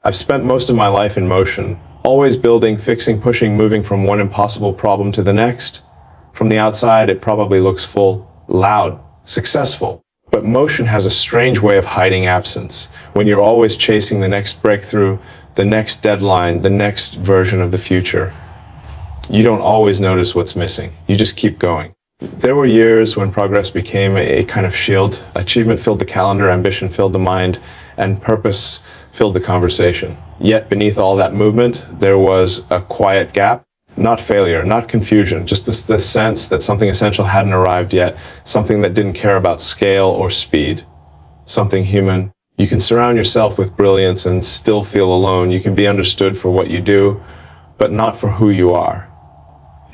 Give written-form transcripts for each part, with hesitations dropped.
I've spent most of my life in motion, always building, fixing, pushing, moving from one impossible problem to the next. From the outside, it probably looks full, loud, successful. But motion has a strange way of hiding absence. When you're always chasing the next breakthrough, the next deadline, the next version of the future, you don't always notice what's missing. You just keep going. There were years when progress became a kind of shield. Achievement filled the calendar, ambition filled the mind, and purpose filled the conversation. Yet beneath all that movement, there was a quiet gap. Not failure, not confusion, just this sense that something essential hadn't arrived yet, something that didn't care about scale or speed, something human. You can surround yourself with brilliance and still feel alone. You can be understood for what you do, but not for who you are.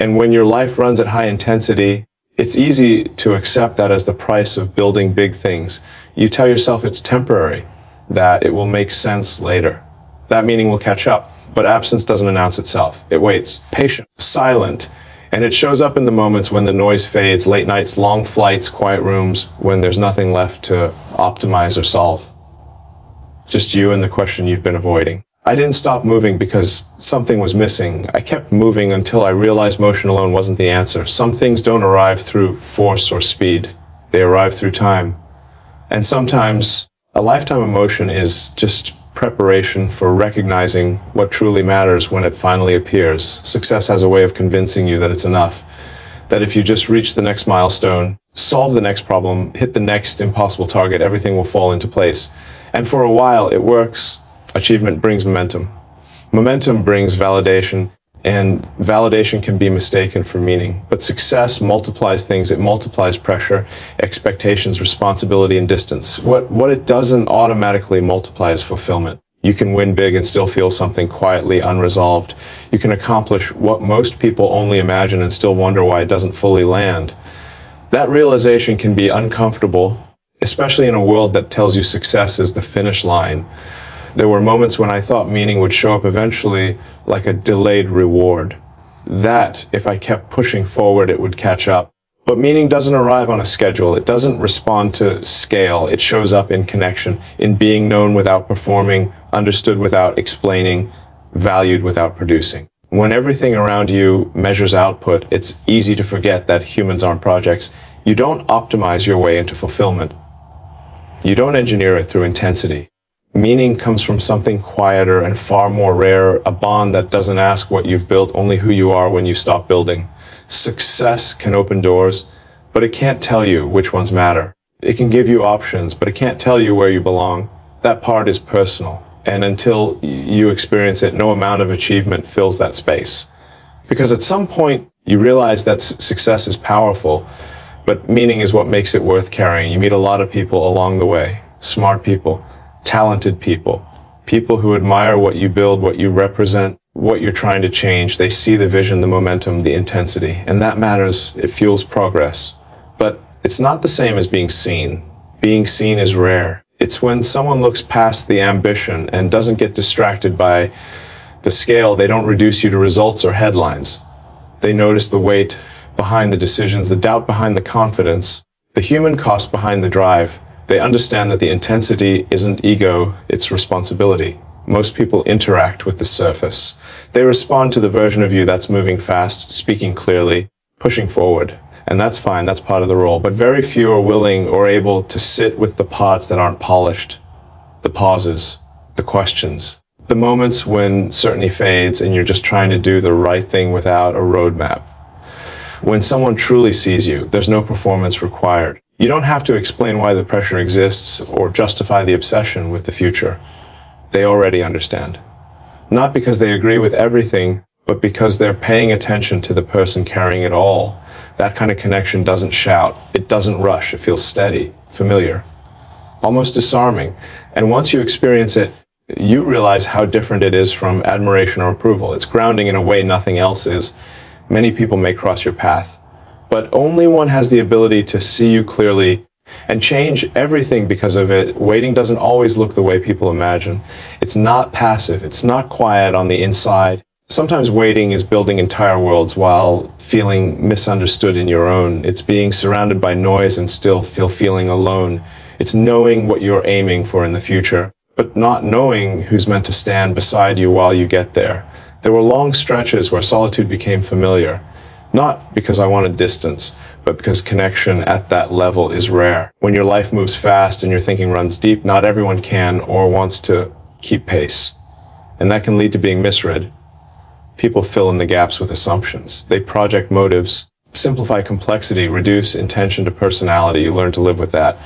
And when your life runs at high intensity, it's easy to accept that as the price of building big things. You tell yourself it's temporary, that it will make sense later. That meaning will catch up. But absence doesn't announce itself. It waits, patient, silent, and it shows up in the moments when the noise fades, late nights, long flights, quiet rooms, when there's nothing left to optimize or solve. Just you and the question you've been avoiding. I didn't stop moving because something was missing. I kept moving until I realized motion alone wasn't the answer. Some things don't arrive through force or speed. They arrive through time. And sometimes a lifetime of motion is just preparation for recognizing what truly matters when it finally appears. Success has a way of convincing you that it's enough, that if you just reach the next milestone, solve the next problem, hit the next impossible target, everything will fall into place. And for a while, it works. Achievement brings momentum. Momentum brings validation, and validation can be mistaken for meaning. But success multiplies things. It multiplies pressure, expectations, responsibility, and distance. What it doesn't automatically multiply is fulfillment. You can win big and still feel something quietly unresolved. You can accomplish what most people only imagine and still wonder why it doesn't fully land. That realization can be uncomfortable, especially in a world that tells you success is the finish line. There were moments when I thought meaning would show up eventually like a delayed reward. That, if I kept pushing forward, it would catch up. But meaning doesn't arrive on a schedule. It doesn't respond to scale. It shows up in connection, in being known without performing, understood without explaining, valued without producing. When everything around you measures output, it's easy to forget that humans aren't projects. You don't optimize your way into fulfillment. You don't engineer it through intensity. Meaning comes from something quieter and far more rare, a bond that doesn't ask what you've built, only who you are when you stop building. Success can open doors, but it can't tell you which ones matter. It can give you options, but it can't tell you where you belong. That part is personal, and until you experience it, no amount of achievement fills that space. Because at some point, you realize that success is powerful, but meaning is what makes it worth carrying. You meet a lot of people along the way, smart people, talented people, people who admire what you build, what you represent, what you're trying to change. They see the vision, the momentum, the intensity, and that matters. It fuels progress. But it's not the same as being seen. Being seen is rare. It's when someone looks past the ambition and doesn't get distracted by the scale. They don't reduce you to results or headlines. They notice the weight behind the decisions, the doubt behind the confidence, the human cost behind the drive. They understand that the intensity isn't ego, it's responsibility. Most people interact with the surface. They respond to the version of you that's moving fast, speaking clearly, pushing forward. And that's fine, that's part of the role. But very few are willing or able to sit with the parts that aren't polished. The pauses, the questions, the moments when certainty fades and you're just trying to do the right thing without a roadmap. When someone truly sees you, there's no performance required. You don't have to explain why the pressure exists or justify the obsession with the future. They already understand. Not because they agree with everything, but because they're paying attention to the person carrying it all. That kind of connection doesn't shout. It doesn't rush. It feels steady, familiar, almost disarming. And once you experience it, you realize how different it is from admiration or approval. It's grounding in a way nothing else is. Many people may cross your path, but only one has the ability to see you clearly and change everything because of it. Waiting doesn't always look the way people imagine. It's not passive. It's not quiet on the inside. Sometimes waiting is building entire worlds while feeling misunderstood in your own. It's being surrounded by noise and still feeling alone. It's knowing what you're aiming for in the future, but not knowing who's meant to stand beside you while you get there. There were long stretches where solitude became familiar, not because I wanted distance, but because connection at that level is rare. When your life moves fast and your thinking runs deep, not everyone can or wants to keep pace. And that can lead to being misread. People fill in the gaps with assumptions. They project motives, simplify complexity, reduce intention to personality. You learn to live with that.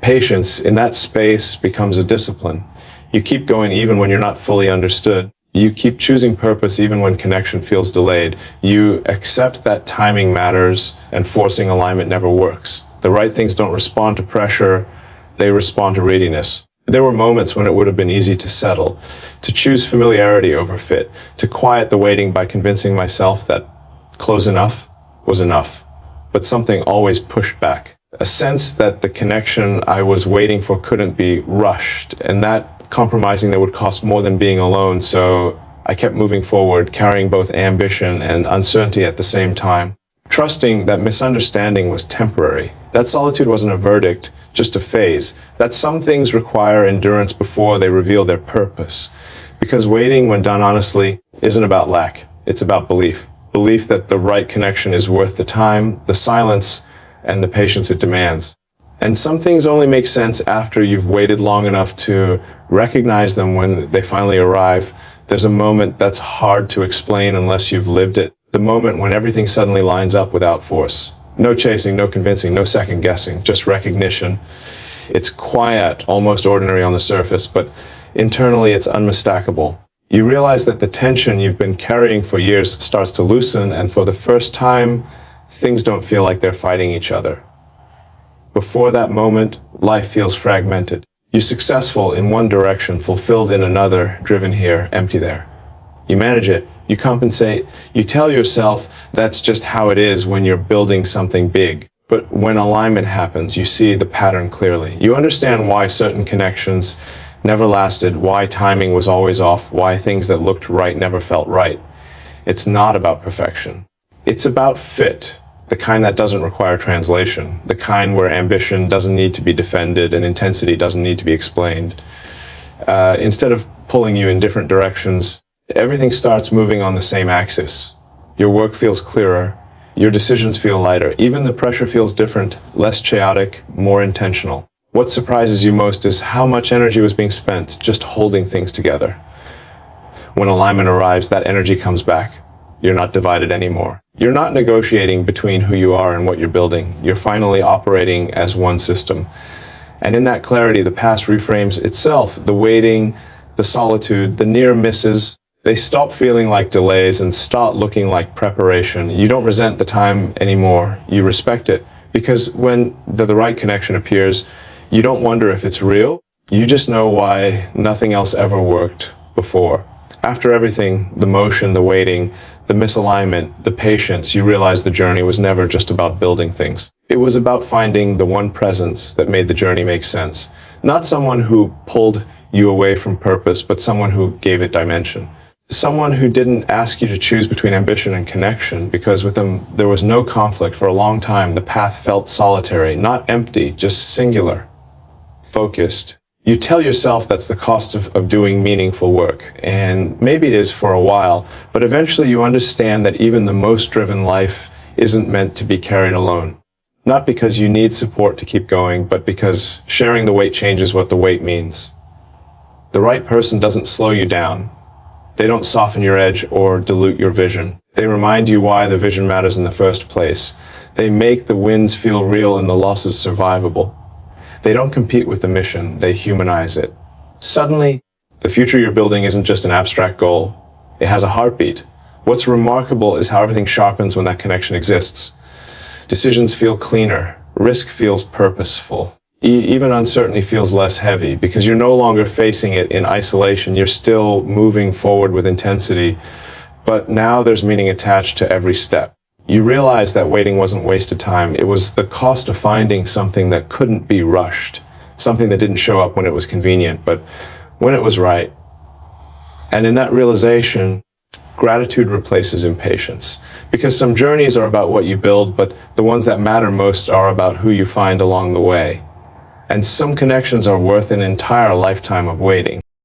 Patience in that space becomes a discipline. You keep going even when you're not fully understood. You keep choosing purpose even when connection feels delayed. You accept that timing matters and forcing alignment never works. The right things don't respond to pressure, they respond to readiness. There were moments when it would have been easy to settle, to choose familiarity over fit, to quiet the waiting by convincing myself that close enough was enough. But something always pushed back. A sense that the connection I was waiting for couldn't be rushed, and that compromising that would cost more than being alone, so I kept moving forward, carrying both ambition and uncertainty at the same time, trusting that misunderstanding was temporary, that solitude wasn't a verdict, just a phase, that some things require endurance before they reveal their purpose. Because waiting, when done honestly, isn't about lack, it's about belief. Belief that the right connection is worth the time, the silence, and the patience it demands. And some things only make sense after you've waited long enough to recognize them when they finally arrive. There's a moment that's hard to explain unless you've lived it. The moment when everything suddenly lines up without force. No chasing, no convincing, no second guessing, just recognition. It's quiet, almost ordinary on the surface, but internally it's unmistakable. You realize that the tension you've been carrying for years starts to loosen, and for the first time, things don't feel like they're fighting each other. Before that moment, life feels fragmented. You're successful in one direction, fulfilled in another, driven here, empty there. You manage it, you compensate, you tell yourself that's just how it is when you're building something big. But when alignment happens, you see the pattern clearly. You understand why certain connections never lasted, why timing was always off, why things that looked right never felt right. It's not about perfection. It's about fit. The kind that doesn't require translation, the kind where ambition doesn't need to be defended and intensity doesn't need to be explained. Instead of pulling you in different directions, everything starts moving on the same axis. Your work feels clearer, your decisions feel lighter, even the pressure feels different, less chaotic, more intentional. What surprises you most is how much energy was being spent just holding things together. When alignment arrives, that energy comes back. You're not divided anymore. You're not negotiating between who you are and what you're building. You're finally operating as one system. And in that clarity, the past reframes itself. The waiting, the solitude, the near misses, they stop feeling like delays and start looking like preparation. You don't resent the time anymore. You respect it. Because when the right connection appears, you don't wonder if it's real. You just know why nothing else ever worked before. After everything, the motion, the waiting, the misalignment, the patience, you realize the journey was never just about building things. It was about finding the one presence that made the journey make sense. Not someone who pulled you away from purpose, but someone who gave it dimension. Someone who didn't ask you to choose between ambition and connection, because with them there was no conflict for a long time. The path felt solitary, not empty, just singular, focused. You tell yourself that's the cost of doing meaningful work, and maybe it is for a while, but eventually you understand that even the most driven life isn't meant to be carried alone. Not because you need support to keep going, but because sharing the weight changes what the weight means. The right person doesn't slow you down. They don't soften your edge or dilute your vision. They remind you why the vision matters in the first place. They make the wins feel real and the losses survivable. They don't compete with the mission, they humanize it. Suddenly, the future you're building isn't just an abstract goal. It has a heartbeat. What's remarkable is how everything sharpens when that connection exists. Decisions feel cleaner, risk feels purposeful. Even uncertainty feels less heavy because you're no longer facing it in isolation. You're still moving forward with intensity, but now there's meaning attached to every step. You realize that waiting wasn't wasted time. It was the cost of finding something that couldn't be rushed, something that didn't show up when it was convenient, but when it was right. And in that realization, gratitude replaces impatience. Because some journeys are about what you build, but the ones that matter most are about who you find along the way. and some connections are worth an entire lifetime of waiting.